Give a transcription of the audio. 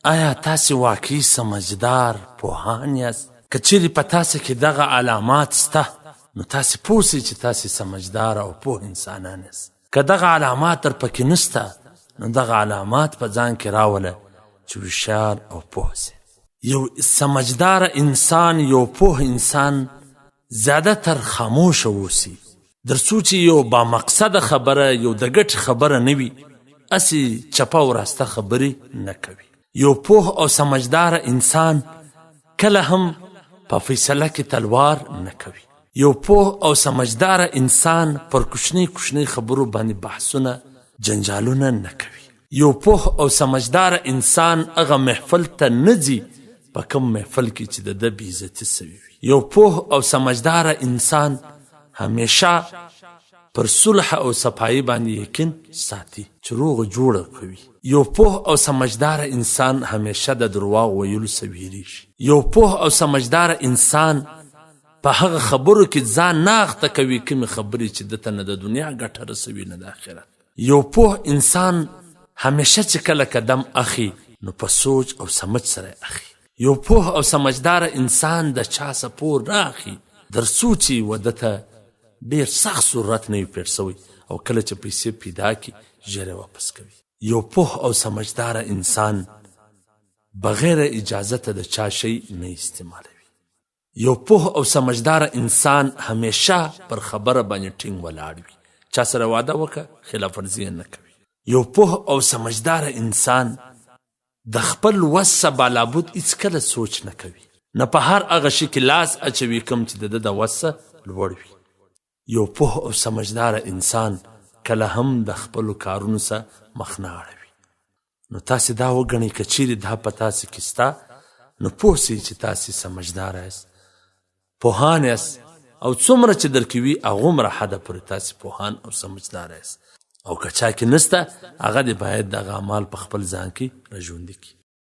آیا تاسې واقعي سمجدار پوهان یاست؟ که چیرې په تاسې کې دغه علامات شته نو تاسې پوه سئ چې تاسې سمجدار او پوه انسانان یاست. که دغه علامات در پکې نشته نو دغه علامات په ځان کې راوله چې هوښیار او پوه سئ. یو سمجدار انسان، یو پوه انسان زیاده تر خاموشه اوسي، در څو چې یو با مقصده خبره، یو د ګټې خبره نه وي، هسې چپه او راسته خبرې نه کوي. یو پوه او سمجدار انسان کله هم په فیصله کې تلوار نه کوي. یو پوه او سمجدار انسان پر کوچنی کوچنی خبرو باندې بحثونه جنجالونه نه کوي. یو پوه او سمجدار انسان هغه محفل ته نه ځي په کوم محفل کې چې د ده بېعزتي سوي وي. یو پوه او سمجدار انسان همیشه پر صلح او صفایي باندې یقین ساتي چې روغه جوړه کوي. یو پوه او سمجدار انسان همیشه د درواغ ویلو څخه ویریږي. یو پوه او سمجدار انسان په هغه خبرو کې ځان نه اخته کوي کومې خبرې چې دته نه د دنیا ګټه رسوي نه د آخرت. یو پوه انسان همیشه چې کله قدم اخي نو په سوچ او سمج سره اخي. یو پوه او سمجدار انسان د چا سپور نه اخي در څو چې وده ته ډېر سخت ضرورت نه وي پېښ سوی او کله چې پیسې پیدا کړي ژر یې واپس کوي. یو پوه او سمجدار انسان بغیر اجازته د چا شی نه استعمالوي. یو پوه او سمجدار انسان همیشه پر خبره باندې ټینګ ولاړ وي. چا سره واده وکړه خلاف ورزي نه کوي. یو پوه او سمجدار انسان د خپل وس بالابود هیڅکله سوچ نه کوي، نه په هر هغه شي کې لاس اچوي کوم چې د ده د وس لوړ وي. یو پوه او سمجدار انسان کله هم د خپلو کارونو سره مخ نه اړوي. نو تاسې دا وګڼئ که چیرې دا په تاسې کې شته نو پوه سئ چې تاسې سمجدار یاست، پوهان یاست، او څومره چې در کې وي هغومره حده پورې تاسې پوهان او سمجدار یاست. او که چا کې نسته هغه دې باید دغه اعمال په خپل ځان کې راژوندي کړي.